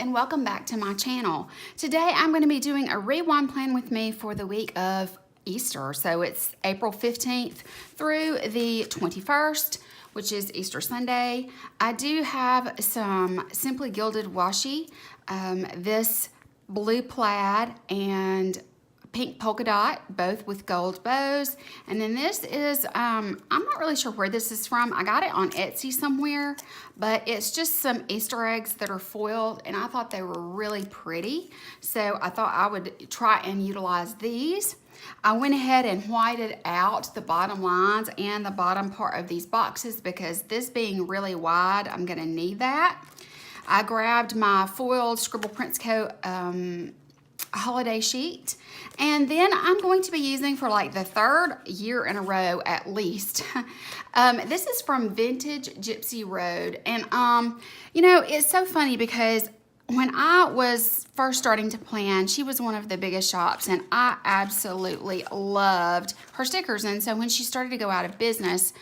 and welcome back to my channel. Today I'm going to be doing a rewind plan with me for the week of Easter. So it's April 15th through the 21st, which is Easter Sunday. I do have some Simply Gilded washi, this blue plaid and pink polka dot, both with gold bows. And then this is, I'm not really sure where this is from. I got it on Etsy somewhere, but it's just some Easter eggs that are foiled, and I thought they were really pretty. So I thought I would try and utilize these. I went ahead and whited out the bottom lines and the bottom part of these boxes because this being really wide, I'm gonna need that. I grabbed my foiled Scribble Prints Co. holiday sheet, and then I'm going to be using for like the third year in a row at least. This is from Vintage Gypsy Road, and you know, it's so funny because when I was first starting to plan, she was one of the biggest shops, and I absolutely loved her stickers. And so when she started to go out of business,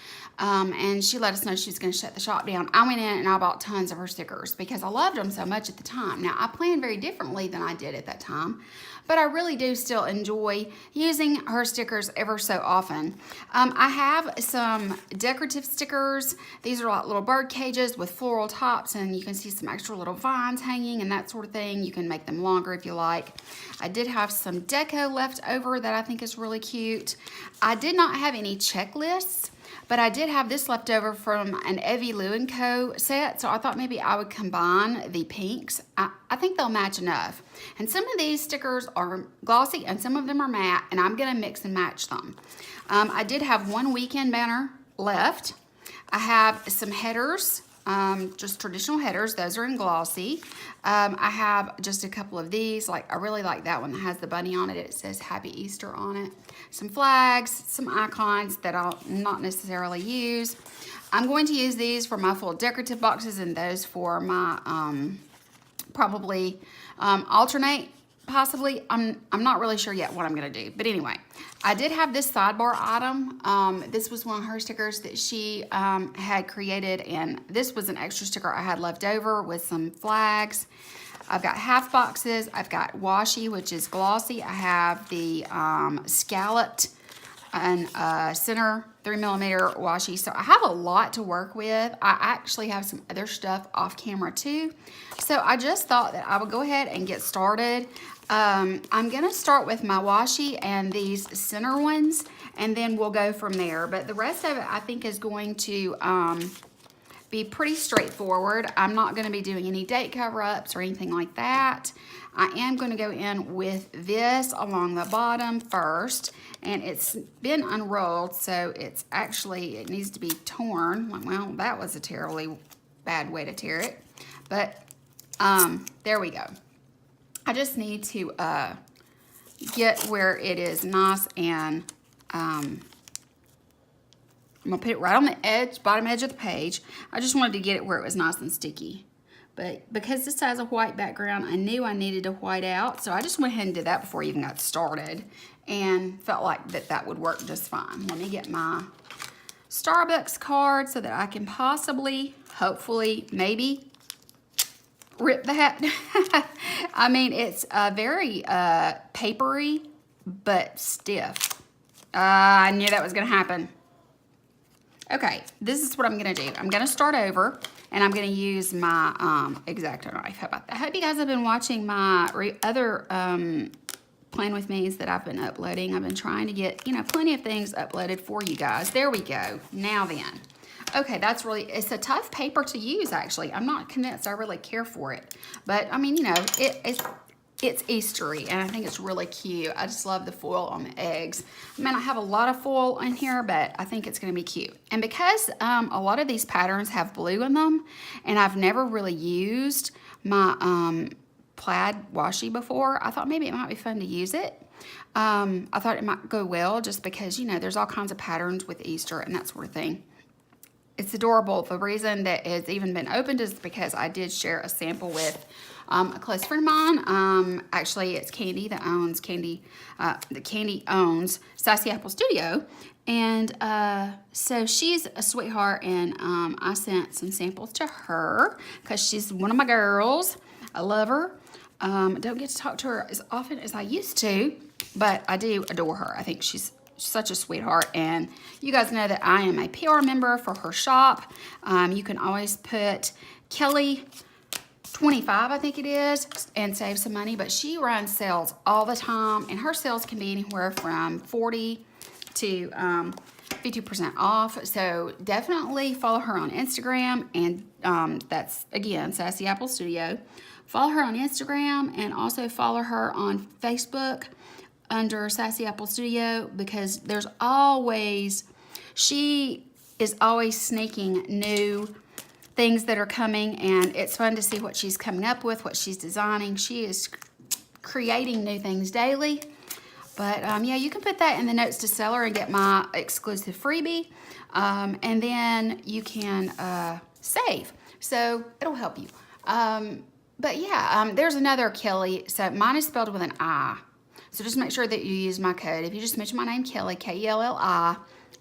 and she let us know she was going to shut the shop down, I went in and I bought tons of her stickers because I loved them so much at the time. Now, I planned very differently than I did at that time, but I really do still enjoy using her stickers ever so often. I have some decorative stickers. These are like little bird cages with floral tops, and you can see some extra little vines hanging and that sort of thing. You can make them longer if you like. I did have some deco left over that I think is really cute. I did not have any checklists, but I did have this left over from an Evie Lou & Co. set, so I thought maybe I would combine the pinks. I think they'll match enough. And some of these stickers are glossy and some of them are matte, and I'm gonna mix and match them. I did have one weekend banner left. I have some headers, just traditional headers. Those are in glossy. I have just a couple of these. Like, I really like that one that has the bunny on it. It says Happy Easter on it. Some flags, some icons that I'll not necessarily use. I'm going to use these for my full decorative boxes, and those for my probably alternate, possibly. I'm not really sure yet what I'm gonna do, but anyway, I did have this sidebar item. This was one of her stickers that she had created, and this was an extra sticker I had left over with some flags. I've got half boxes. I've got washi, which is glossy. I have the scalloped and center 3mm washi. So I have a lot to work with. I actually have some other stuff off camera too. So I just thought that I would go ahead and get started. I'm gonna start with my washi and these center ones, and then we'll go from there. But the rest of it I think is going to be pretty straightforward. I'm not gonna be doing any date cover-ups or anything like that. I am gonna go in with this along the bottom first, and it's been unrolled, so it's actually, it needs to be torn. Well, that was a terribly bad way to tear it, but there we go. I just need to get where it is nice, and I'm gonna put it right on the edge, bottom edge of the page. I just wanted to get it where it was nice and sticky. But because this has a white background, I knew I needed to white out, so I just went ahead and did that before I even got started, and felt like that would work just fine. Let me get my Starbucks card so that I can possibly, hopefully, maybe rip that. I mean, it's very papery, but stiff. I knew that was gonna happen. Okay, this is what I'm gonna do. I'm gonna start over, and I'm gonna use my X-Acto knife. How about that? I hope you guys have been watching my other plan with me's that I've been uploading. I've been trying to get, you know, plenty of things uploaded for you guys. There we go. Now then. Okay, that's really, it's a tough paper to use, actually. I'm not convinced I really care for it. But, I mean, you know, it's Eastery, and I think it's really cute. I just love the foil on the eggs. I mean, I have a lot of foil in here, but I think it's gonna be cute. And because a lot of these patterns have blue in them, and I've never really used my plaid washi before, I thought maybe it might be fun to use it. I thought it might go well just because, you know, there's all kinds of patterns with Easter and that sort of thing. It's adorable. The reason that it's even been opened is because I did share a sample with a close friend of mine. Actually, it's Candy that owns Candy owns Sassy Apple Studio, and so she's a sweetheart, and I sent some samples to her because she's one of my girls. I love her. Don't get to talk to her as often as I used to, but I do adore her. I think she's such a sweetheart, and you guys know that I am a PR member for her shop. You can always put Kelly 25, I think it is, and save some money, but she runs sales all the time, and her sales can be anywhere from 40 to 50% off. So definitely follow her on Instagram, and that's again Sassy Apple Studio. Follow her on Instagram, and also follow her on Facebook under Sassy Apple Studio, because she is always sneaking new things that are coming, and it's fun to see what she's coming up with, what she's designing. She is creating new things daily. But yeah, you can put that in the notes to seller and get my exclusive freebie, and then you can save. So it'll help you. But yeah, there's another Kelly. So mine is spelled with an I. So just make sure that you use my code. If you just mention my name, Kelly, Kelli,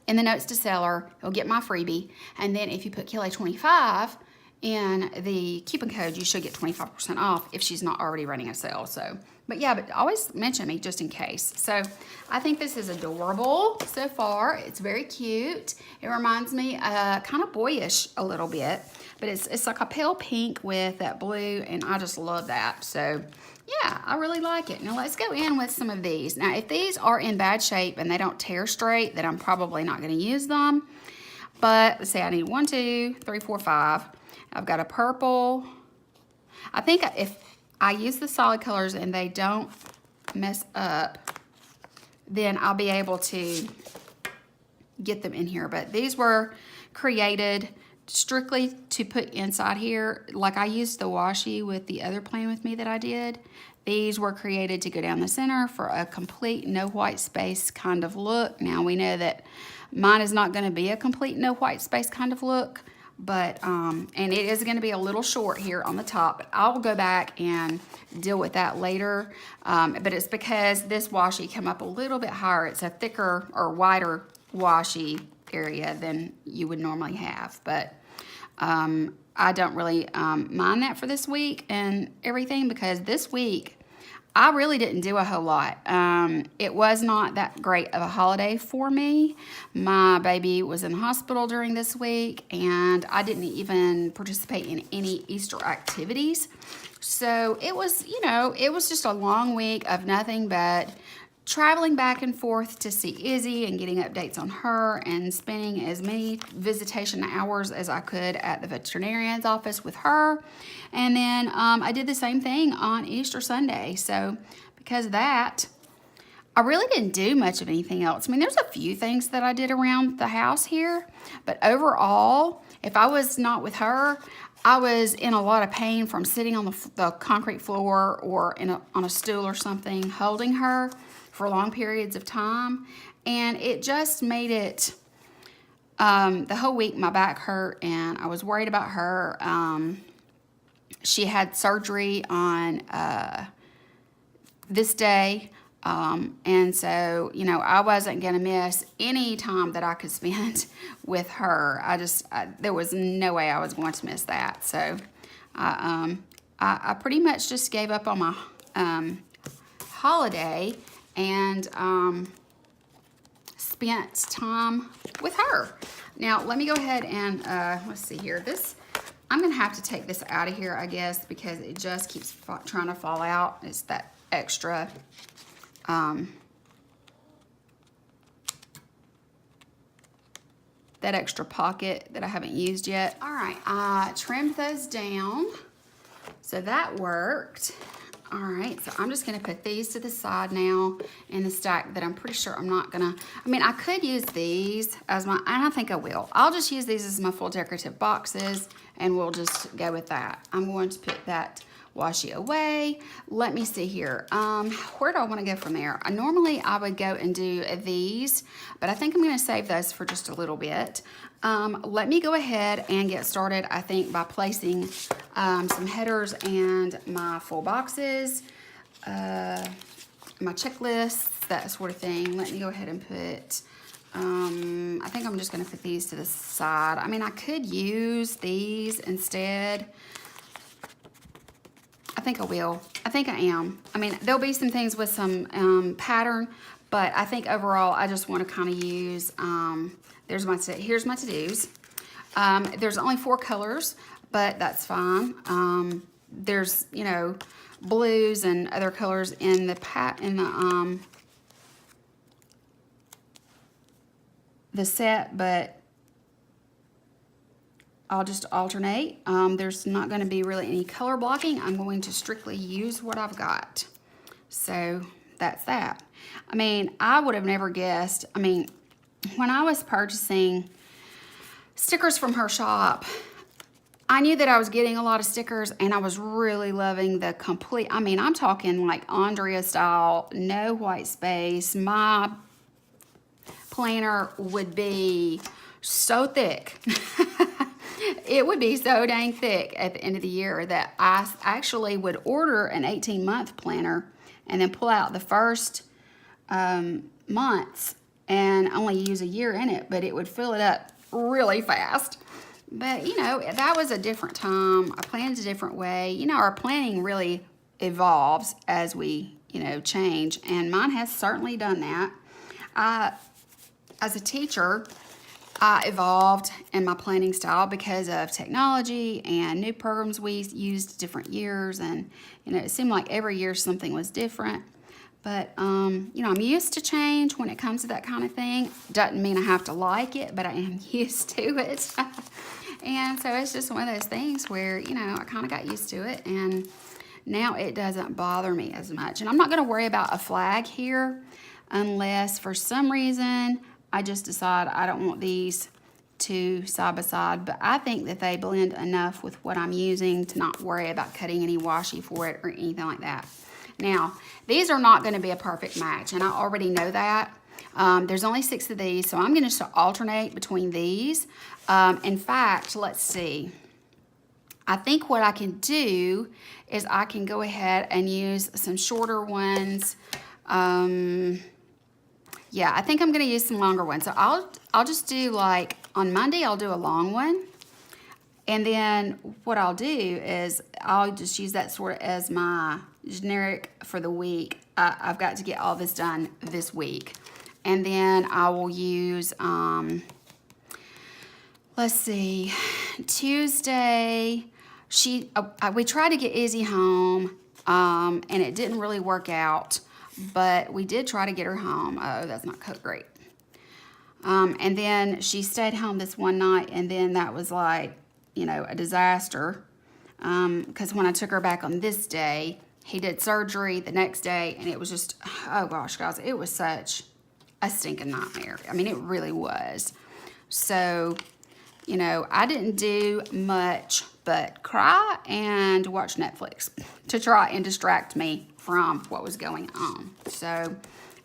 in the notes to seller, you'll get my freebie. And then if you put Kelly 25 in the coupon code, you should get 25% off if she's not already running a sale. So, but yeah, but always mention me just in case. So I think this is adorable so far. It's very cute. It reminds me kind of boyish a little bit, but it's like a pale pink with that blue, and I just love that. So yeah, I really like it. Now let's go in with some of these. Now if these are in bad shape and they don't tear straight, then I'm probably not going to use them. But let's say I need 1, 2, 3, 4, 5. I've got a purple. I think if I use the solid colors and they don't mess up, then I'll be able to get them in here. But these were created strictly to put inside here. Like I used the washi with the other plan with me that I did. These were created to go down the center for a complete no white space kind of look. Now we know that mine is not going to be a complete no white space kind of look, but and it is going to be a little short here on the top, but I'll go back and deal with that later. But it's because this washi came up a little bit higher. It's a thicker or wider washi area than you would normally have, but I don't really mind that for this week and everything, because this week I really didn't do a whole lot. It was not that great of a holiday for me. My baby was in the hospital during this week, and I didn't even participate in any Easter activities. So it was, you know, it was just a long week of nothing but traveling back and forth to see Izzy and getting updates on her, and spending as many visitation hours as I could at the veterinarian's office with her. And then I did the same thing on Easter Sunday. So because of that, I really didn't do much of anything else. I mean, there's a few things that I did around the house here, but overall, if I was not with her, I was in a lot of pain from sitting on the concrete floor or on a stool or something, holding her for long periods of time, and it just made it the whole week my back hurt, and I was worried about her. She had surgery on this day, and so, you know, I wasn't gonna miss any time that I could spend with her. There was no way I was going to miss that. So I pretty much just gave up on my holiday and spent time with her. Now let me go ahead and let's see here. I'm gonna have to take this out of here, I guess, because it just keeps trying to fall out. It's that extra pocket that I haven't used yet. All right, I trimmed those down, so that worked. All right, so I'm just gonna put these to the side now in the stack that I'm pretty sure I'm not gonna, I mean, I could use these as and I think I will. I'll just use these as my full decorative boxes, and we'll just go with that. I'm going to put that washi away. Let me see here. Where do I wanna go from there? Normally I would go and do these, but I think I'm gonna save those for just a little bit. Let me go ahead and get started, I think, by placing some headers and my full boxes, my checklists, that sort of thing. Let me go ahead and put, I think I'm just gonna put these to the side. I mean, I could use these instead. I think I will. I think I am. I mean, there'll be some things with some pattern, but I think overall I just want to kind of use, here's my to-dos. There's only 4 colors, but that's fine. There's, you know, blues and other colors in the set, but I'll just alternate. There's not going to be really any color blocking. I'm going to strictly use what I've got. So that's that. I mean, I would have never guessed. I mean, when I was purchasing stickers from her shop, I knew that I was getting a lot of stickers, and I was really loving the complete, I mean, I'm talking like Andrea style, no white space. My planner would be so thick. It would be so dang thick at the end of the year that I actually would order an 18-month planner and then pull out the first months and only use a year in it, but it would fill it up really fast. But, you know, that was a different time. I planned a different way. You know, our planning really evolves as we, you know, change, and mine has certainly done that. As a teacher, I evolved in my planning style because of technology and new programs we used different years, and, you know, it seemed like every year something was different. But, you know, I'm used to change when it comes to that kind of thing. Doesn't mean I have to like it, but I am used to it. And so it's just one of those things where, you know, I kind of got used to it, and now it doesn't bother me as much. And I'm not going to worry about a flag here unless for some reason I just decide I don't want these two side by side, but I think that they blend enough with what I'm using to not worry about cutting any washi for it or anything like that. Now, these are not going to be a perfect match, and I already know that. There's only 6 of these, so I'm going to alternate between these. In fact, let's see. I think what I can do is I can go ahead and use some shorter ones. Yeah, I think I'm going to use some longer ones. So I'll just do, like, on Monday I'll do a long one. And then what I'll do is I'll just use that sort of as my generic for the week. I've got to get all this done this week. And then I will use, let's see, Tuesday, we tried to get Izzy home, and it didn't really work out. But we did try to get her home. Oh, that's not cooked great. And then she stayed home this one night, and then that was like, you know, a disaster. Because when I took her back on this day, he did surgery the next day, and it was just, oh gosh, guys, it was such a stinking nightmare. I mean, it really was. So, you know, I didn't do much but cry and watch Netflix to try and distract me from what was going on. So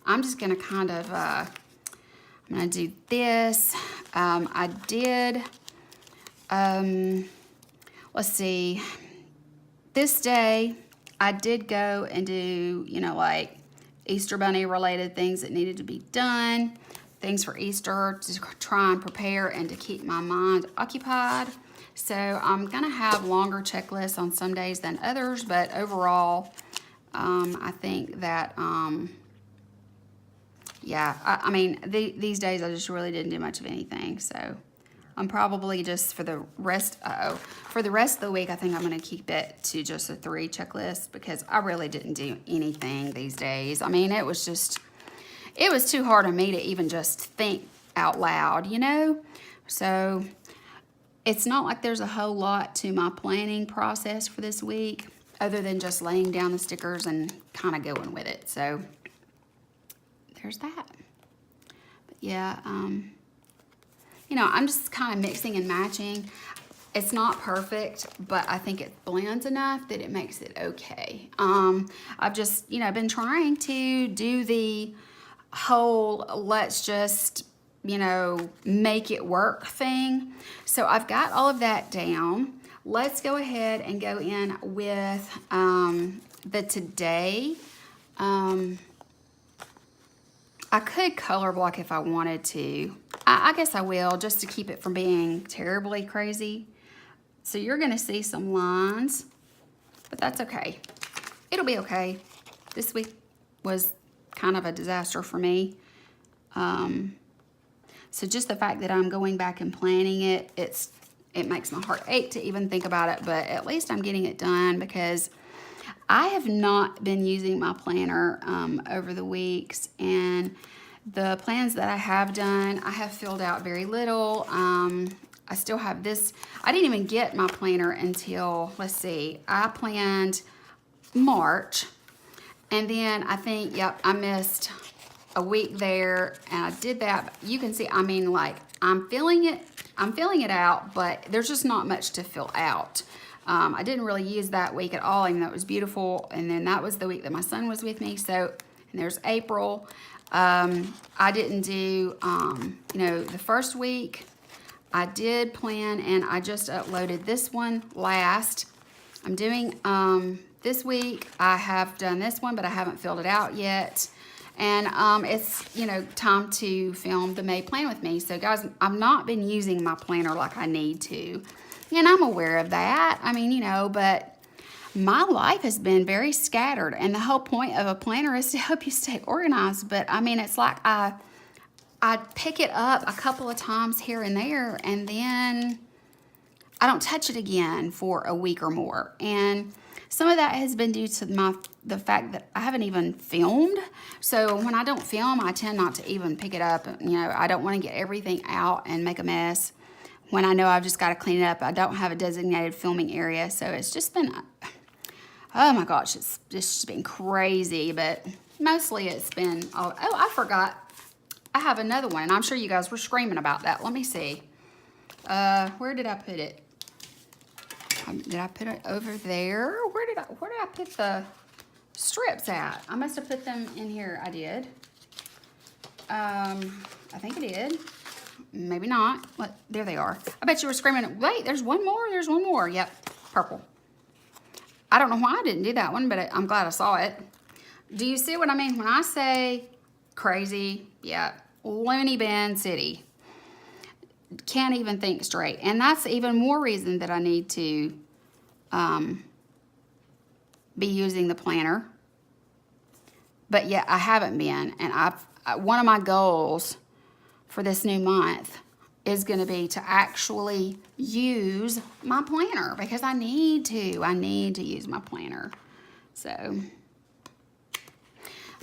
I'm just gonna kind of, I'm gonna do this. I did, let's see, this day I did go and do, you know, like Easter Bunny related things that needed to be done, things for Easter to try and prepare and to keep my mind occupied. So I'm gonna have longer checklists on some days than others, but overall, I think that, yeah, I mean, these days I just really didn't do much of anything. So I'm probably just for the rest of the week, I think I'm going to keep it to just a 3 checklist because I really didn't do anything these days. I mean, it was too hard on me to even just think out loud, you know? So it's not like there's a whole lot to my planning process for this week, other than just laying down the stickers and kind of going with it. So there's that. But yeah, you know, I'm just kind of mixing and matching. It's not perfect, but I think it blends enough that it makes it okay. I've just, you know, been trying to do the whole let's just, you know, make it work thing. So I've got all of that down. Let's go ahead and go in with the today. I could color block if I wanted to. I guess I will, just to keep it from being terribly crazy. So you're going to see some lines, but that's okay. it'll be okay. This week was kind of a disaster for me. So just the fact that I'm going back and planning it, it makes my heart ache to even think about it, but at least I'm getting it done because I have not been using my planner over the weeks, and the plans that I have done, I have filled out very little. I still have this. I didn't even get my planner until, let's see, I planned March, and then I think, yep, I missed a week there, and I did that. You can see, I mean, like, I'm filling it out, but there's just not much to fill out. I didn't really use that week at all, even though it was beautiful. And then that was the week that my son was with me. So, and there's April. I didn't do, you know, the first week I did plan, and I just uploaded this one last. I'm doing, this week I have done this one, but I haven't filled it out yet. And it's, you know, time to film the May plan with me. So guys, I've not been using my planner like I need to. And I'm aware of that. I mean, you know, but my life has been very scattered. And the whole point of a planner is to help you stay organized. But I mean, it's like I pick it up a couple of times here and there, and then I don't touch it again for a week or more. And some of that has been due to the fact that I haven't even filmed. So when I don't film, I tend not to even pick it up. You know, I don't want to get everything out and make a mess when I know I've just got to clean it up. I don't have a designated filming area. So it's just been, oh my gosh, it's just been crazy. But mostly it's been, oh, I forgot. I have another one, and I'm sure you guys were screaming about that. Let me see. Where did I put it? Did I put it over there? Where did I put the strips at? I must have put them in here. I did. I think I did. Maybe not. What? There they are. I bet you were screaming, wait, there's one more. There's one more. Yep, purple. I don't know why I didn't do that one, but I'm glad I saw it. Do you see what I mean when I say crazy? Yeah, loony bin city. Can't even think straight. And that's even more reason that I need to be using the planner. But yet I haven't been. And one of my goals for this new month is going to be to actually use my planner, because I need to use my planner. So,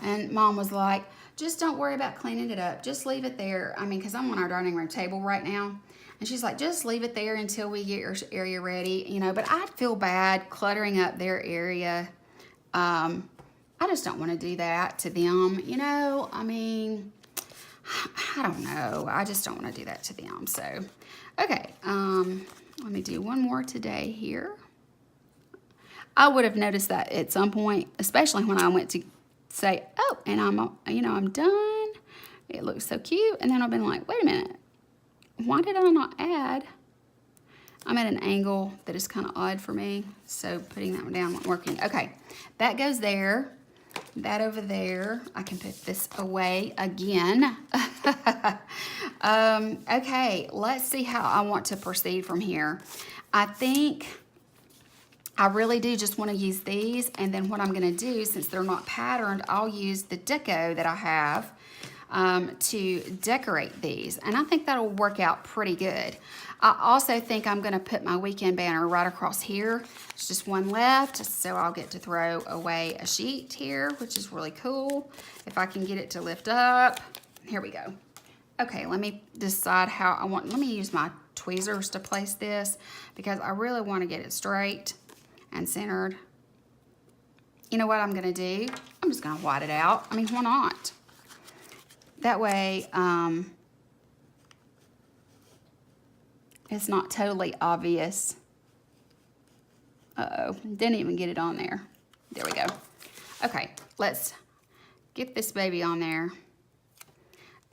and Mom was like, just don't worry about cleaning it up. Just leave it there. I mean, because I'm on our dining room table right now. And she's like, just leave it there until we get your area ready. You know, but I feel bad cluttering up their area. I just don't want to do that to them. You know, I mean, I don't know. I just don't want to do that to them. So, okay. Let me do one more today here. I would have noticed that at some point, especially when I went to say, oh, and I'm done. It looks so cute. And then I've been like, wait a minute. Why did I not add? I'm at an angle that is kind of odd for me. So putting that one down wasn't working. Okay, that goes there. That over there. I can put this away again. Okay, let's see how I want to proceed from here. I think I really do just want to use these, and then what I'm going to do, since they're not patterned, I'll use the deco that I have to decorate these, and I think that'll work out pretty good. I also think I'm going to put my weekend banner right across here. There's just one left, so I'll get to throw away a sheet here, which is really cool. If I can get it to lift up. Here we go. Okay, let me decide how I want. Let me use my tweezers to place this, because I really want to get it straight and centered. You know what I'm going to do? I'm just going to white it out. I mean, why not? That way, it's not totally obvious. Uh-oh, didn't even get it on there. There we go. Okay, let's get this baby on there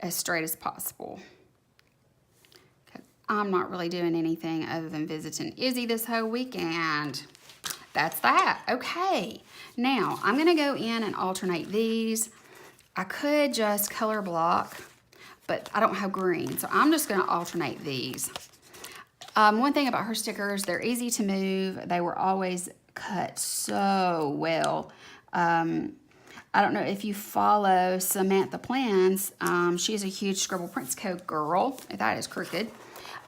as straight as possible. I'm not really doing anything other than visiting Izzy this whole weekend. That's that. Okay, now I'm gonna go in and alternate these. I could just color block, but I don't have green, so I'm just gonna alternate these. One thing about her stickers, they're easy to move. They were always cut so well. I don't know if you follow Samantha Plans. She's a huge Scribble Prints Co. girl. That is crooked.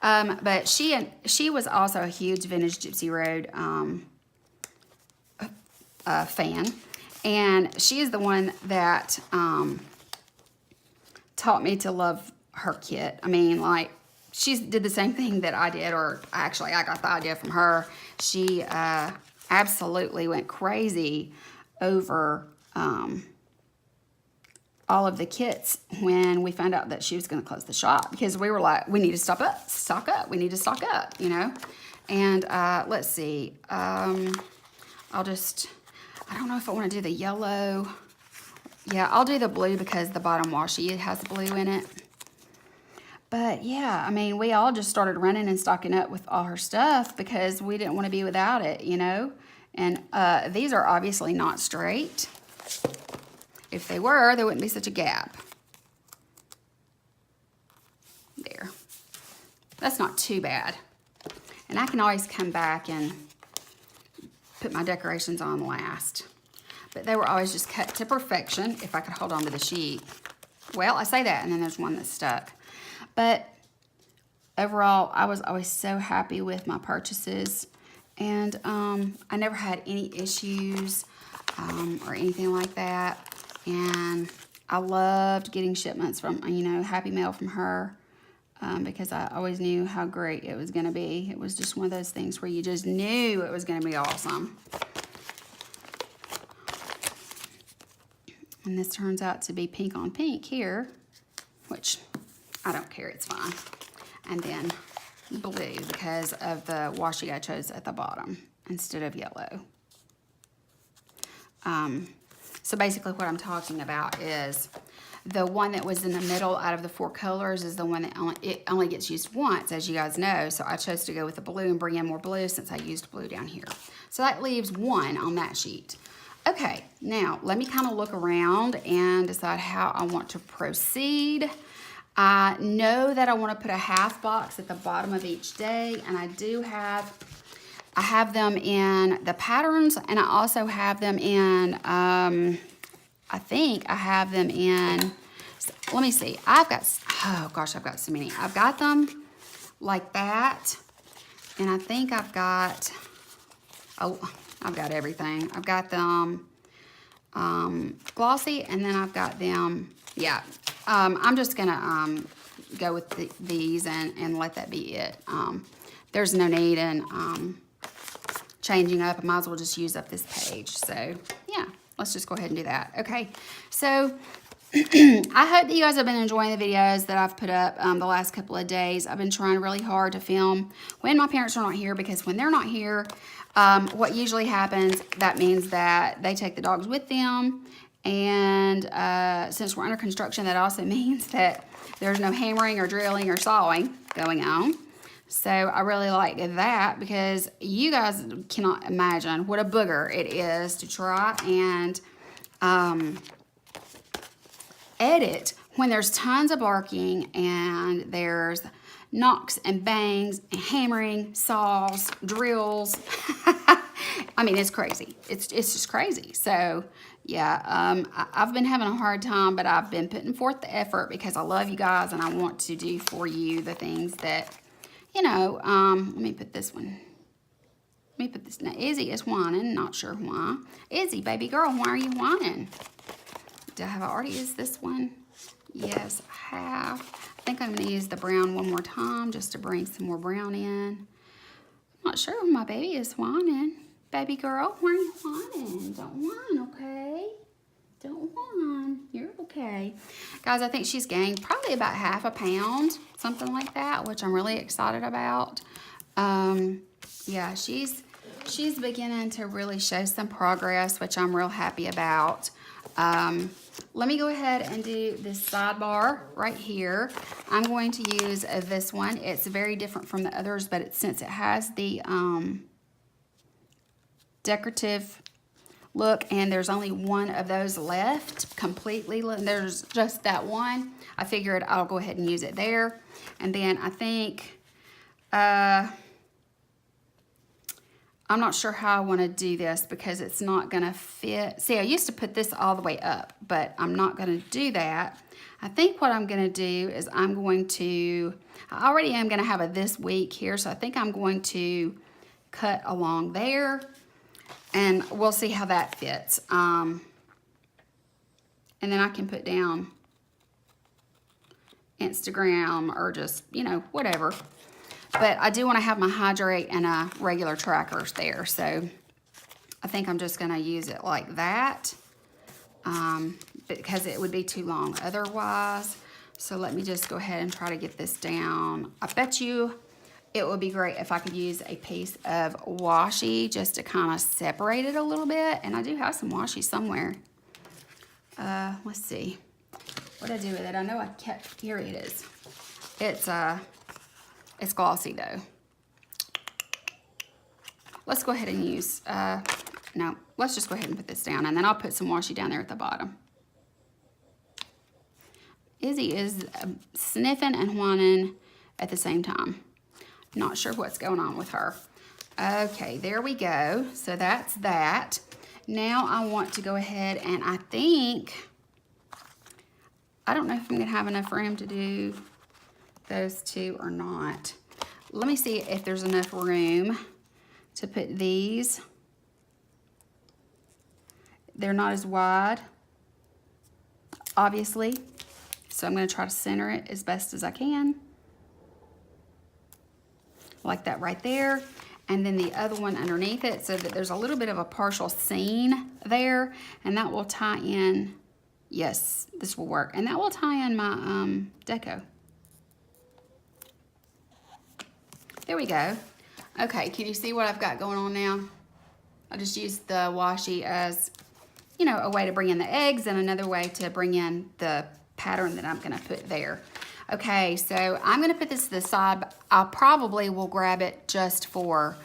But she was also a huge Vintage Gypsy Road fan. And she is the one that taught me to love her kit. I mean, like, she did the same thing that I did, or actually I got the idea from her. She absolutely went crazy over all of the kits when we found out that she was going to close the shop, because we were like, we need to stock up, we need to stock up, you know. And let's see, I don't know if I want to do the yellow. Yeah, I'll do the blue because the bottom washi, it has blue in it. But yeah, I mean, we all just started running and stocking up with all her stuff because we didn't want to be without it, you know. And these are obviously not straight. If they were, there wouldn't be such a gap. There. That's not too bad. And I can always come back and put my decorations on last. But they were always just cut to perfection if I could hold on to the sheet. Well, I say that, and then there's one that's stuck. But overall, I was always so happy with my purchases. And I never had any issues or anything like that. And I loved getting shipments from, you know, Happy Mail from her because I always knew how great it was going to be. It was just one of those things where you just knew it was going to be awesome. And this turns out to be pink on pink here, which I don't care, it's fine. And then blue because of the washi I chose at the bottom instead of yellow. So basically what I'm talking about is the one that was in the middle out of the 4 colors is the one that only gets used once, as you guys know. So I chose to go with the blue and bring in more blue since I used blue down here. So that leaves 1 on that sheet. Okay, now let me kind of look around and decide how I want to proceed. I know that I want to put a half box at the bottom of each day, and I have them in the patterns, and I also have them in, I think I have them in, let me see, oh gosh, I've got so many. I've got them like that, and I think I've got, I've got everything. I've got them glossy, and then I've got them, yeah. I'm just gonna go with these and let that be it. There's no need in changing up. I might as well just use up this page. So yeah, let's just go ahead and do that. Okay, so I hope that you guys have been enjoying the videos that I've put up the last couple of days. I've been trying really hard to film when my parents are not here, because when they're not here, what usually happens, that means that they take the dogs with them. And since we're under construction, that also means that there's no hammering or drilling or sawing going on. So I really like that, because you guys cannot imagine what a booger it is to try and edit when there's tons of barking and there's knocks and bangs and hammering, saws, drills. I mean, it's crazy. It's just crazy. So yeah, I've been having a hard time, but I've been putting forth the effort because I love you guys and I want to do for you the things that, you know, let me put this one. Let me put this. Now, Izzy is whining. Not sure why. Izzy, baby girl, why are you whining? Have I already used this one? Yes, I have. I think I'm going to use the brown one more time just to bring some more brown in. I'm not sure when my baby is whining. Baby girl, why are you whining? Don't whine, okay? Don't whine. You're okay. Guys, I think she's gained probably about half a pound, something like that, which I'm really excited about. Yeah, she's beginning to really show some progress, which I'm real happy about. Let me go ahead and do this sidebar right here. I'm going to use this one. It's very different from the others, but since it has the decorative look, and there's only one of those left completely, there's just that one, I figured I'll go ahead and use it there. And then I think I'm not sure how I want to do this because it's not going to fit. See, I used to put this all the way up, but I'm not going to do that. I think what I'm going to do is I already am going to have a this week here, so I think I'm going to cut along there, and we'll see how that fits. And then I can put down Instagram or just, you know, whatever. But I do want to have my hydrate and a regular trackers there, so I think I'm just going to use it like that because it would be too long otherwise. So let me just go ahead and try to get this down. I bet you it would be great if I could use a piece of washi just to kind of separate it a little bit. And I do have some washi somewhere. Let's see. What did I do with it? I know I kept, here it is. It's glossy though. Let's go ahead and use, no, let's just go ahead and put this down, and then I'll put some washi down there at the bottom. Izzy is sniffing and whining at the same time. Not sure what's going on with her. Okay, there we go. So that's that. Now I want to go ahead and I don't know if I'm gonna have enough room to do those two or not. Let me see if there's enough room to put these. They're not as wide, obviously. So I'm gonna try to center it as best as I can. Like that right there. And then the other one underneath it so that there's a little bit of a partial seam there, and that will tie in, yes, this will work. And that will tie in my deco. There we go. Okay, can you see what I've got going on now? I just used the washi as, you know, a way to bring in the eggs and another way to bring in the pattern that I'm gonna put there. Okay, so I'm gonna put this to the side. I probably will grab it just for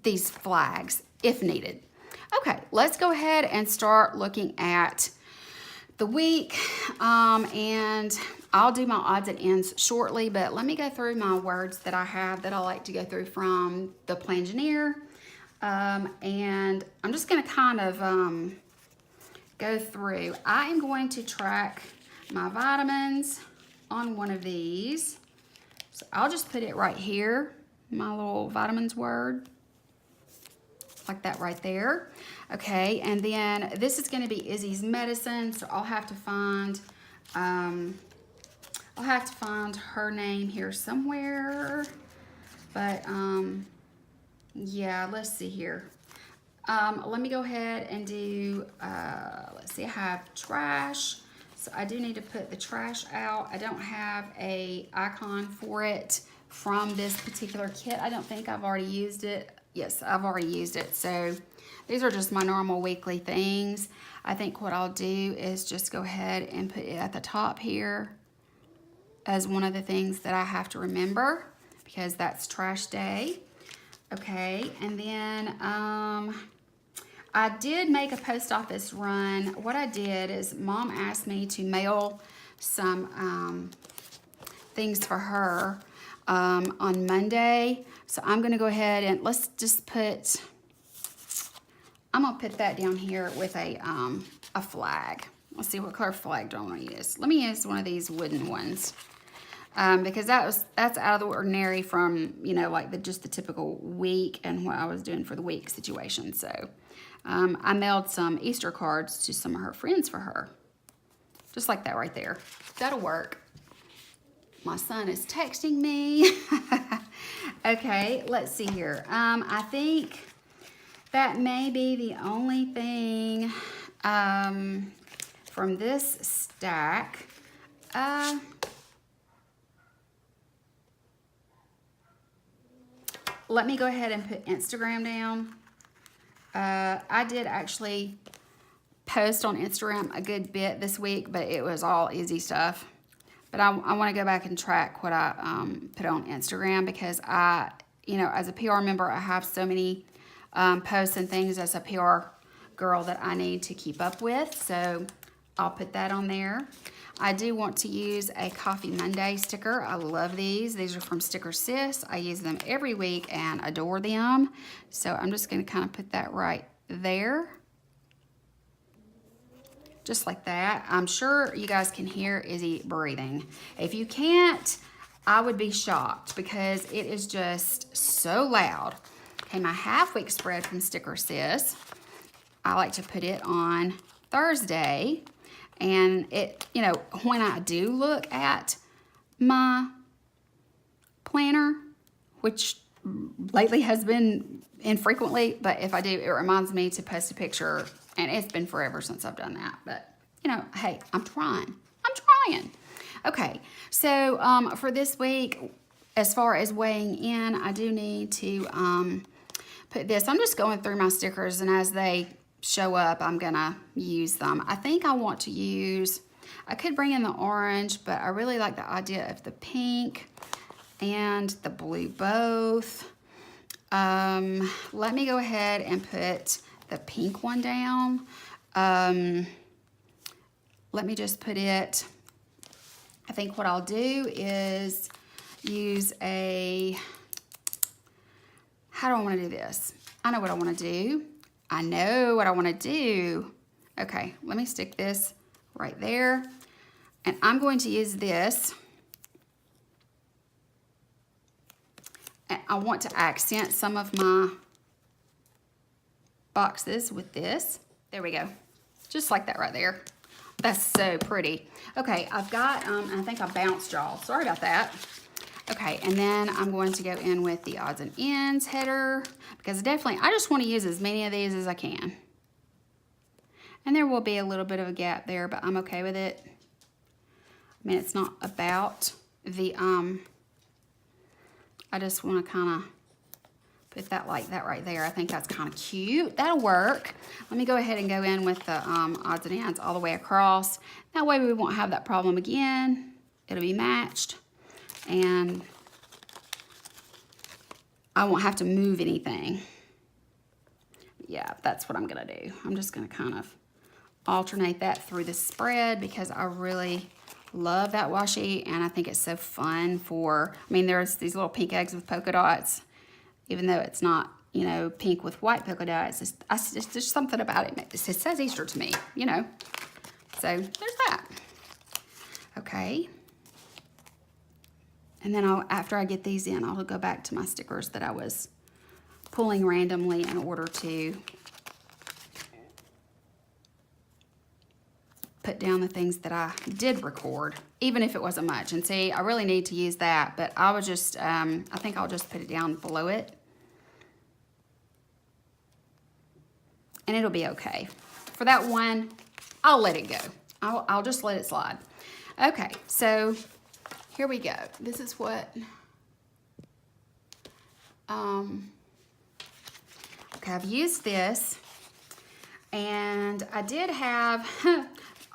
these flags if needed. Okay, let's go ahead and start looking at the week, and I'll do my odds and ends shortly, but let me go through my words that I have that I like to go through from the Plangineer, and I'm just gonna kind of go through. I am going to track my vitamins on one of these, so I'll just put it right here, my little vitamins word, like that right there. Okay, and then this is going to be Izzy's medicine, so I'll have to find her name here somewhere, but yeah, let's see here. Let me go ahead and do, let's see, I have trash, so I do need to put the trash out. I don't have a icon for it from this particular kit. I don't think I've already used it. Yes, I've already used it, so these are just my normal weekly things. I think what I'll do is just go ahead and put it at the top here as one of the things that I have to remember because that's trash day. Okay, and then I did make a post office run. What I did is Mom asked me to mail some things for her on Monday. So I'm gonna go ahead and let's just put, I'm gonna put that down here with a flag. Let's see, what color flag do I wanna use? Let me use one of these wooden ones. Because that's out of the ordinary from, you know, like just the typical week and what I was doing for the week situation. So I mailed some Easter cards to some of her friends for her. Just like that right there. That'll work. My son is texting me. Okay, let's see here. I think that may be the only thing from this stack. Let me go ahead and put Instagram down. I did actually post on Instagram a good bit this week, but it was all easy stuff. But I want to go back and track what I put on Instagram because I, you know, as a PR member, I have so many posts and things as a PR girl that I need to keep up with. So I'll put that on there. I do want to use a Coffee Monday sticker. I love these. These are from Sticker Sis. I use them every week and adore them. So I'm just going to kind of put that right there. Just like that. I'm sure you guys can hear Izzy breathing. If you can't, I would be shocked because it is just so loud. Okay, my half week spread from Sticker Sis, I like to put it on Thursday. And it, you know, when I do look at my planner, which lately has been infrequently, but if I do, it reminds me to post a picture, and it's been forever since I've done that. But, you know, hey, I'm trying. Okay, so for this week, as far as weighing in, I do need to put this. I'm just going through my stickers, and as they show up, I'm gonna use them. I think I want to use, I could bring in the orange, but I really like the idea of the pink and the blue both. Let me go ahead and put the pink one down. Let me just put it, I think what I'll do is use a, how do I want to do this? I know what I want to do. Okay, let me stick this right there. And I'm going to use this. And I want to accent some of my boxes with this. There we go. Just like that right there. That's so pretty. Okay, I've got, I think I bounced y'all. Sorry about that. Okay, and then I'm going to go in with the odds and ends header because definitely I just want to use as many of these as I can. And there will be a little bit of a gap there, but I'm okay with it. I mean, it's not about the, I just want to kind of put that like that right there. I think that's kind of cute. That'll work. Let me go ahead and go in with the odds and ends all the way across. That way we won't have that problem again. It'll be matched. And I won't have to move anything. Yeah, that's what I'm gonna do. I'm just gonna kind of alternate that through the spread because I really love that washi and I think it's so fun for, I mean, there's these little pink eggs with polka dots, even though it's not, you know, pink with white polka dots. It's just something about it. It says Easter to me, you know. So there's that. Okay. And then after I get these in, I'll go back to my stickers that I was pulling randomly in order to put down the things that I did record, even if it wasn't much. And see, I really need to use that, but I was just, I think I'll just put it down below it. And it'll be okay. For that one, I'll let it go. I'll just let it slide. Okay, so here we go. This is what, okay, I've used this, and I did have,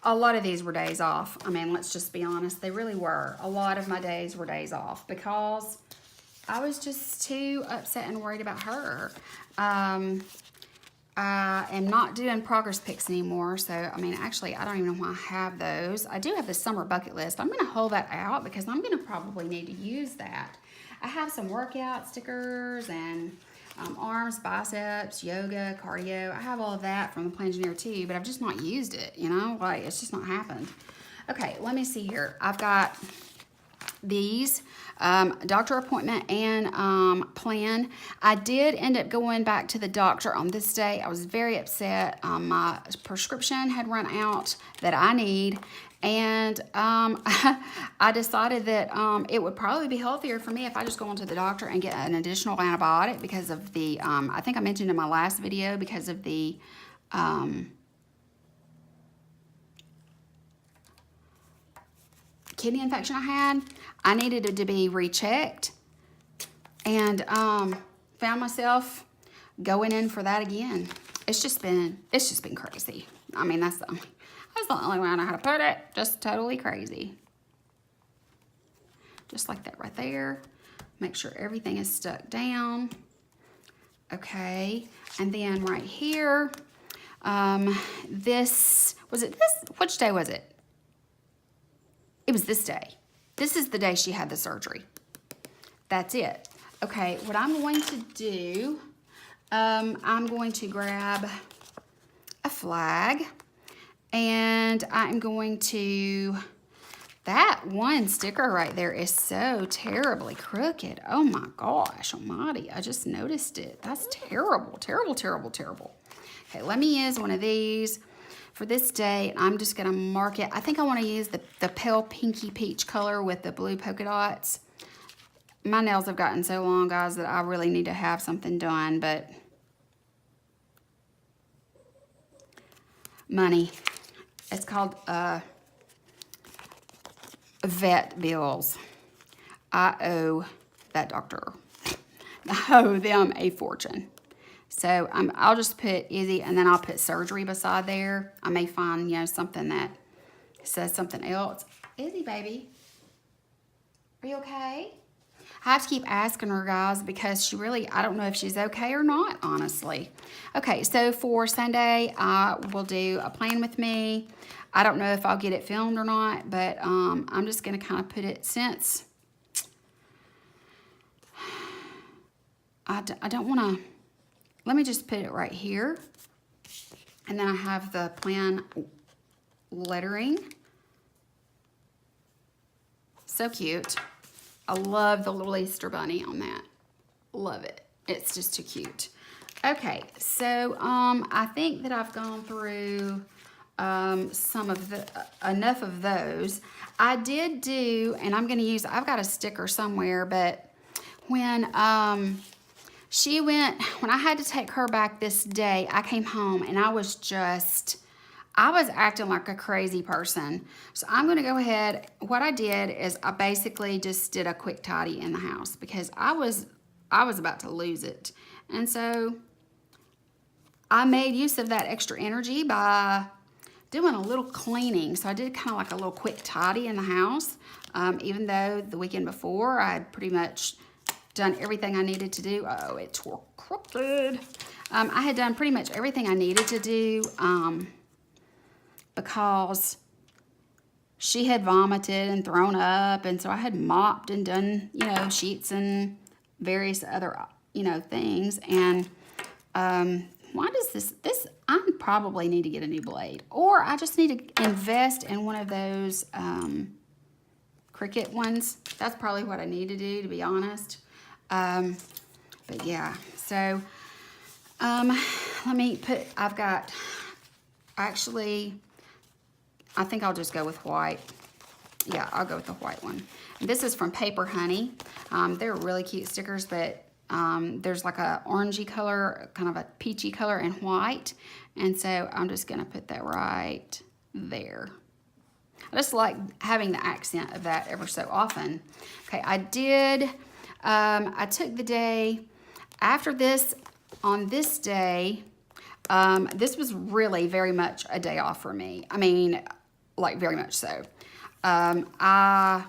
a lot of these were days off. I mean, let's just be honest, they really were. A lot of my days were days off because I was just too upset and worried about her. I am not doing progress pics anymore, so, I mean, actually, I don't even know why I have those. I do have the summer bucket list. I'm going to hold that out because I'm going to probably need to use that. I have some workout stickers and arms, biceps, yoga, cardio. I have all of that from the Plangineer too, but I've just not used it, you know? Like, it's just not happened. Okay, let me see here. I've got these doctor appointment and plan. I did end up going back to the doctor on this day. I was very upset. My prescription had run out that I need, and I decided that it would probably be healthier for me if I just go into the doctor and get an additional antibiotic because of the, I think I mentioned in my last video, because of the kidney infection I had. I needed it to be rechecked, and found myself going in for that again. It's just been crazy. I mean, that's the only way I know how to put it. Just totally crazy. Just like that right there. Make sure everything is stuck down. Okay, and then right here, which day was it? It was this day. This is the day she had the surgery. That's it. Okay, what I'm going to do, I'm going to grab a flag, and I'm going to, that one sticker right there is so terribly crooked. Oh my gosh almighty, I just noticed it. That's terrible, terrible, terrible, terrible. Okay, let me use one of these for this day. I'm just gonna mark it. I think I wanna use the pale pinky peach color with the blue polka dots. My nails have gotten so long, guys, that I really need to have something done, but money. It's called vet bills. I owe that doctor. I owe them a fortune. So I'll just put easy, and then I'll put surgery beside there. I may find, you know, something that says something else. Izzy, baby, are you okay? I have to keep asking her, guys, because she really, I don't know if she's okay or not, honestly. Okay, so for Sunday, I will do a plan with me. I don't know if I'll get it filmed or not, but I'm just going to kind of put it, since I don't want to, let me just put it right here. And then I have the plan lettering. So cute. I love the little Easter bunny on that. Love it. It's just too cute. Okay, so I think that I've gone through some of the, enough of those. I did do, and I'm gonna use, I've got a sticker somewhere, but when she went, when I had to take her back this day, I came home and I was acting like a crazy person. So I'm gonna go ahead, what I did is I basically just did a quick tidy in the house because I was about to lose it. And so I made use of that extra energy by doing a little cleaning. So I did kind of like a little quick tidy in the house, even though the weekend before I had pretty much done everything I needed to do. Oh, it tore crooked. I had done pretty much everything I needed to do because she had vomited and thrown up, and so I had mopped and done, you know, sheets and various other, you know, things. And why does this, I probably need to get a new blade, or I just need to invest in one of those Cricut ones. That's probably what I need to do, to be honest. But yeah, so let me put, I've got, actually, I think I'll just go with white. Yeah, I'll go with the white one. And this is from Paper Honey. They're really cute stickers, but there's like a orangey color, kind of a peachy color, and white. And so I'm just gonna put that right there. I just like having the accent of that ever so often. Okay, I did, I took the day after this, on this day, this was really very much a day off for me. I mean, like very much so. I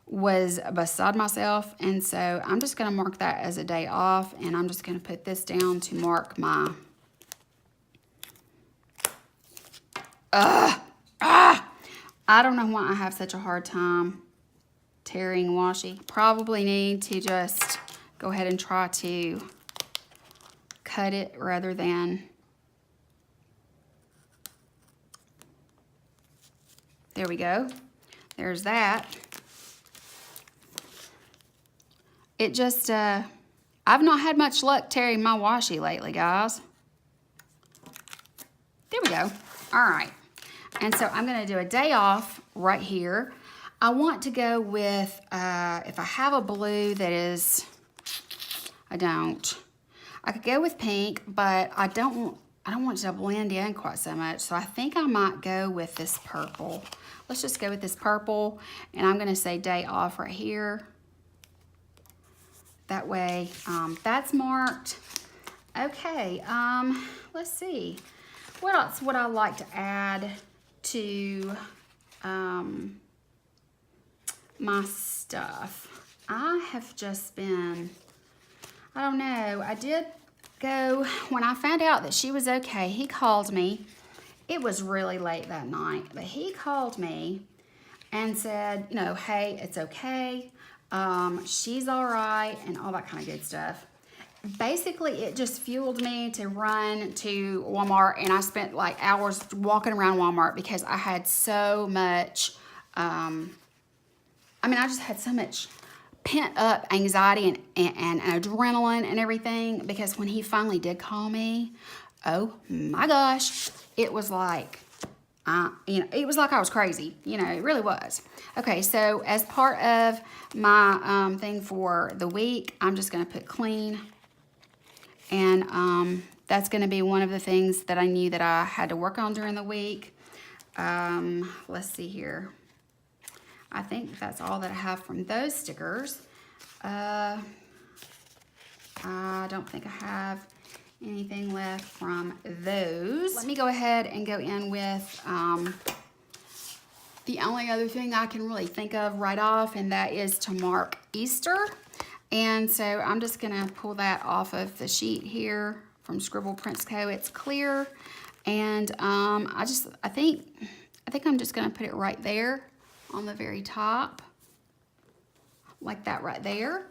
was beside myself, and so I'm just gonna mark that as a day off, and I'm just gonna put this down to mark my, I don't know why I have such a hard time tearing washi. Probably need to just go ahead and try to cut it rather than, there we go. There's that. It just, I've not had much luck tearing my washi lately, guys. There we go. All right. And so I'm gonna do a day off right here. I want to go with, if I have a blue that is, I could go with pink, but I don't want it to blend in quite so much. So I think I might go with this purple. Let's just go with this purple, and I'm gonna say day off right here. That way, that's marked. Okay, let's see. What else would I like to add to my stuff? I have just been, I don't know, I did go, when I found out that she was okay, he called me. It was really late that night, but he called me and said, you know, hey, it's okay. She's all right, and all that kind of good stuff. Basically, it just fueled me to run to Walmart, and I spent like hours walking around Walmart because I had so much, I just had so much pent up anxiety and adrenaline and everything, because when he finally did call me, oh my gosh, it was like, it was like I was crazy. It really was. Okay, so as part of my thing for the week, I'm just going to put clean. And that's going to be one of the things that I knew that I had to work on during the week. Let's see here. I think that's all that I have from those stickers. I don't think I have anything left from those. Let me go ahead and go in with the only other thing I can really think of right off, and that is to mark Easter. And so I'm just gonna pull that off of the sheet here from Scribble Prints Co. It's clear, and I think I'm just gonna put it right there on the very top, like that right there.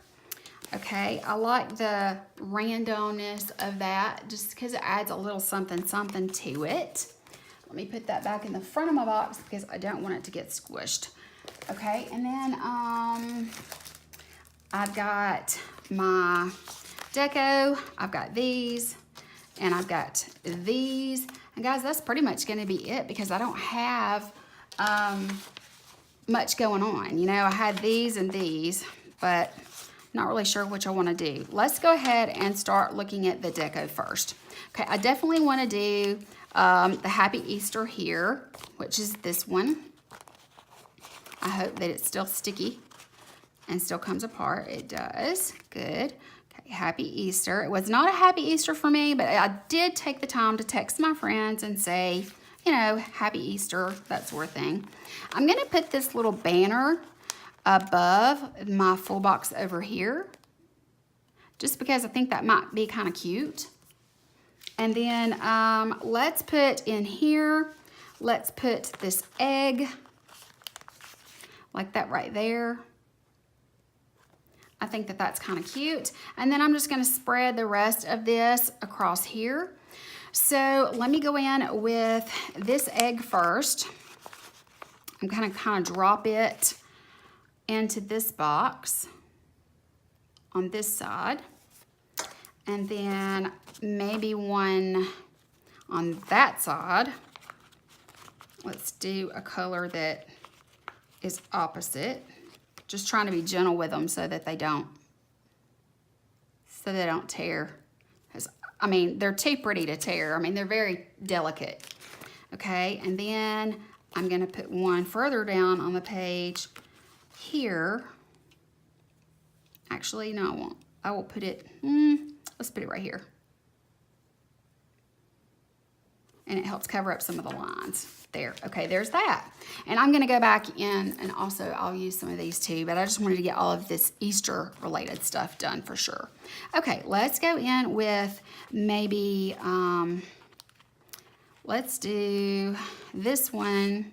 Okay, I like the randomness of that just because it adds a little something to it. Let me put that back in the front of my box because I don't want it to get squished. Okay, and then I've got my deco, I've got these, and I've got these. And guys, that's pretty much gonna be it because I don't have much going on. I had these and these, but not really sure which I wanna do. Let's go ahead and start looking at the deco first. Okay, I definitely wanna do the Happy Easter here, which is this one. I hope that it's still sticky and still comes apart. It does. Good. Okay, Happy Easter. It was not a Happy Easter for me, but I did take the time to text my friends and say, Happy Easter, that sort of thing. I'm gonna put this little banner above my full box over here, just because I think that might be kind of cute. And then let's put in here, let's put this egg, like that right there. I think that that's kind of cute. And then I'm just gonna spread the rest of this across here. So let me go in with this egg first. I'm gonna kind of drop it into this box on this side. And then maybe one on that side. Let's do a color that is opposite. Just trying to be gentle with them so they don't tear. They're too pretty to tear. They're very delicate. Okay, and then I'm gonna put one further down on the page here. Actually, no, I won't. I will put it, let's put it right here. And it helps cover up some of the lines. There, okay, there's that. And I'm gonna go back in, and also I'll use some of these too, but I just wanted to get all of this Easter related stuff done for sure. Okay, let's go in with maybe, let's do this one.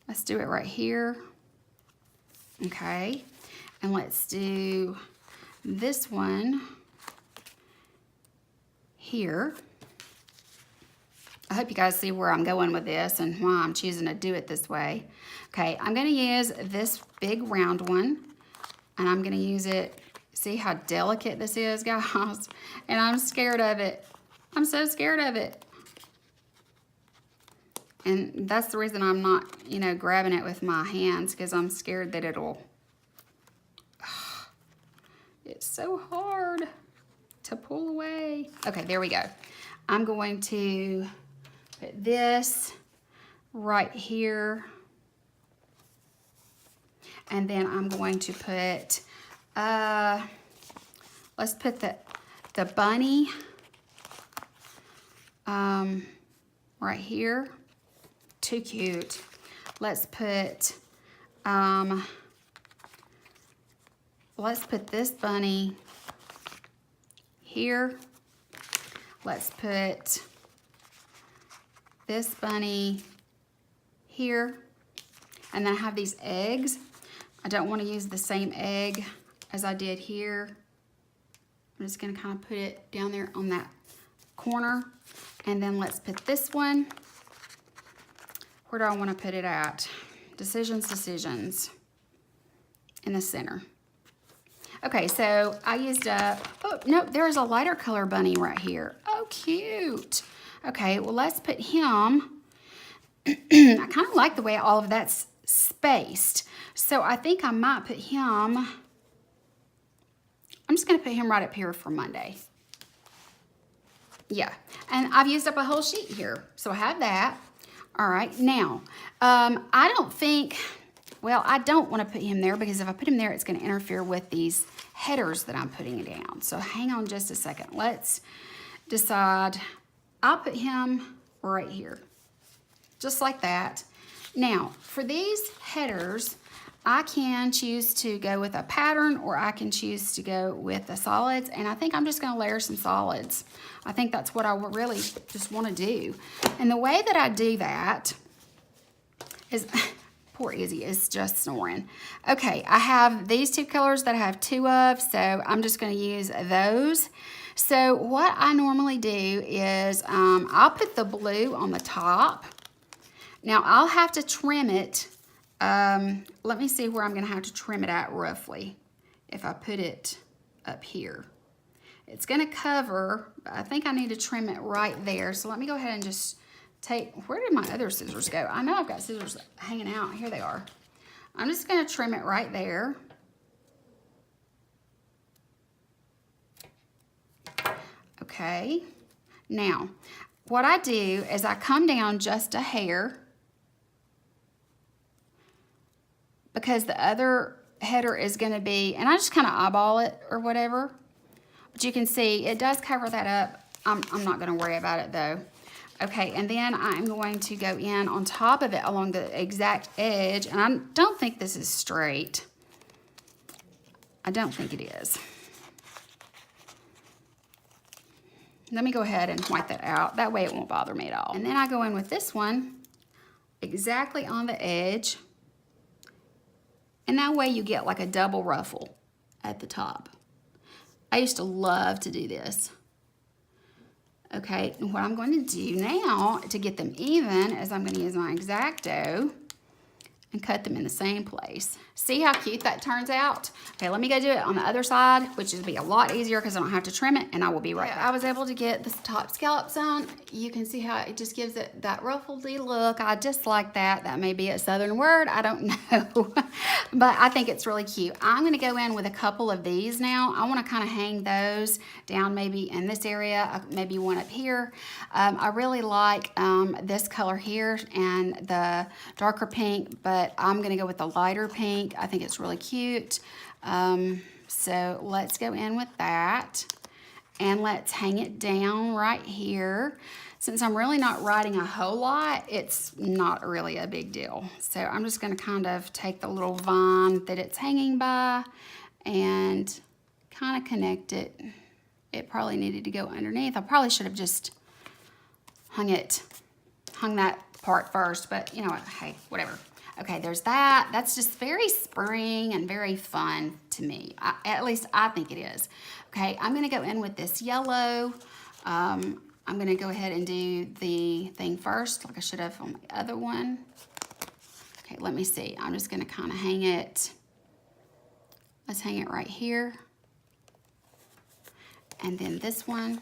Let's do it right here. Okay, and let's do this one here. I hope you guys see where I'm going with this and why I'm choosing to do it this way. Okay, I'm gonna use this big round one, and I'm gonna use it. See how delicate this is, guys? And I'm scared of it. I'm so scared of it. And that's the reason I'm not, grabbing it with my hands, because I'm scared that it'll, it's so hard to pull away. Okay, there we go. I'm going to put this right here. And then I'm going to put, let's put the bunny right here. Too cute. Let's put this bunny here. Let's put this bunny here. And then I have these eggs. I don't want to use the same egg as I did here. I'm just going to kind of put it down there on that corner. And then let's put this one. Where do I want to put it at? Decisions. In the center. Okay, so I used up, oh, no, there's a lighter color bunny right here. Oh, cute. Okay, well, let's put him. I kind of like the way all of that's spaced. So I think I might put him, I'm just going to put him right up here for Monday. Yeah, and I've used up a whole sheet here. So I have that. All right, now, I don't think, well, I don't want to put him there because if I put him there, it's going to interfere with these headers that I'm putting down. So hang on just a second. Let's decide. I'll put him right here, just like that. Now, for these headers, I can choose to go with a pattern or I can choose to go with the solids. And I think I'm just going to layer some solids. I think that's what I really just want to do. And the way that I do that is... Poor Izzy is just snoring. Okay, I have these two colors that I have two of, so I'm just going to use those. So what I normally do is I'll put the blue on the top. Now I'll have to trim it. Let me see where I'm going to have to trim it at roughly if I put it up here. It's going to cover, but I think I need to trim it right there. So let me go ahead and just where did my other scissors go? I know I've got scissors hanging out. Here they are. I'm just going to trim it right there. Okay. Now, what I do is I come down just a hair because the other header is going to be, and I just kind of eyeball it or whatever. But you can see it does cover that up. I'm not going to worry about it though. Okay, and then I'm going to go in on top of it along the exact edge. And I don't think this is straight. I don't think it is. Let me go ahead and white that out. That way it won't bother me at all. And then I go in with this one exactly on the edge. And that way you get like a double ruffle at the top. I used to love to do this. Okay, and what I'm going to do now to get them even is I'm going to use my X-Acto and cut them in the same place. See how cute that turns out? Okay, let me go do it on the other side, which will be a lot easier because I don't have to trim it, and I will be right back. I was able to get the top scallops on. You can see how it just gives it that ruffledy look. I just like that. That may be a southern word, I don't know. But I think it's really cute. I'm gonna go in with a couple of these now. I wanna kinda hang those down maybe in this area, maybe one up here. I really like this color here and the darker pink, but I'm gonna go with the lighter pink. I think it's really cute. So let's go in with that and let's hang it down right here. Since I'm really not writing a whole lot, it's not really a big deal. So I'm just gonna kind of take the little vine that it's hanging by and kind of connect it. It probably needed to go underneath. I probably should have just hung that part first, but you know what, hey, whatever. Okay, there's that. That's just very spring and very fun to me. At least I think it is. Okay, I'm gonna go in with this yellow. I'm gonna go ahead and do the thing first, like I should have on the other one. Okay, let me see. I'm just gonna kind of hang it. Let's hang it right here. And then this one.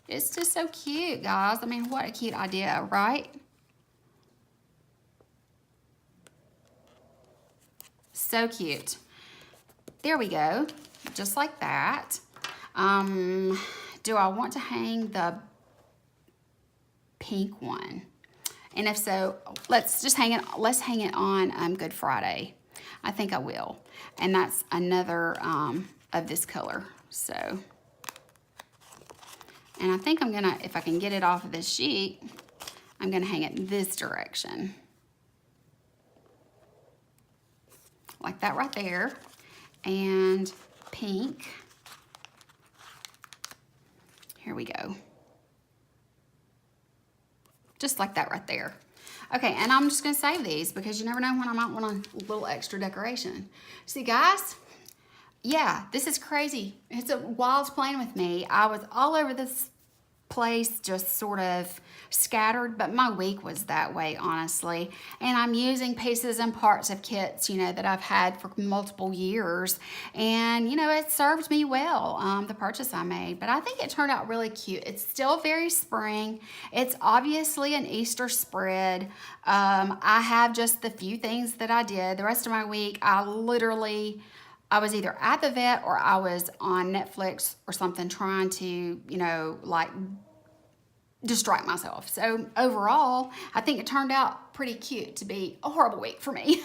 It's just so cute, guys. I mean, what a cute idea, right? So cute. There we go, just like that. Do I want to hang the pink one? And if so, let's hang it on Good Friday. I think I will. And that's another of this color. So, and I think I'm gonna, if I can get it off of this sheet, I'm gonna hang it this direction. Like that right there. And pink. Here we go. Just like that right there. Okay, and I'm just gonna save these because you never know when I might want a little extra decoration. See guys, yeah, this is crazy. It's a wild playing with me. I was all over this place, just sort of scattered, but my week was that way, honestly. And I'm using pieces and parts of kits, you know, that I've had for multiple years. And, you know, it served me well, the purchase I made. But I think it turned out really cute. It's still very spring. It's obviously an Easter spread. I have just the few things that I did. The rest of my week, I was either at the vet or I was on Netflix or something trying to, you know, like distract myself. So overall, I think it turned out pretty cute to be a horrible week for me.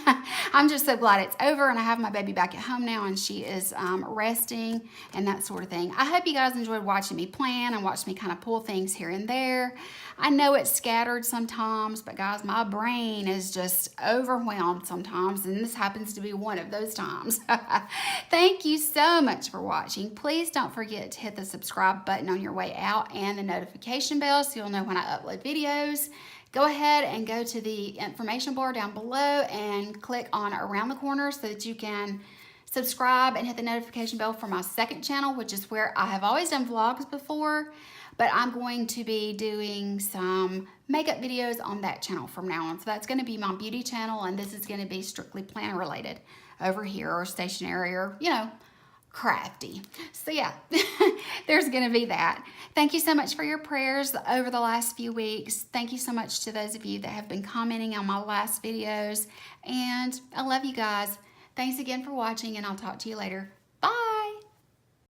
I'm just so glad it's over and I have my baby back at home now and she is resting and that sort of thing. I hope you guys enjoyed watching me plan and watch me kind of pull things here and there. I know it's scattered sometimes, but guys, my brain is just overwhelmed sometimes, and this happens to be one of those times. Thank you so much for watching. Please don't forget to hit the subscribe button on your way out and the notification bell so you'll know when I upload videos. Go ahead and go to the information bar down below and click on Around the Corner so that you can subscribe and hit the notification bell for my second channel, which is where I have always done vlogs before, but I'm going to be doing some makeup videos on that channel from now on. So that's going to be my beauty channel, and this is going to be strictly planner related over here, or stationery, or, you know, crafty. So yeah, there's gonna be that. Thank you so much for your prayers over the last few weeks. Thank you so much to those of you that have been commenting on my last videos, and I love you guys. Thanks again for watching, and I'll talk to you later. Bye.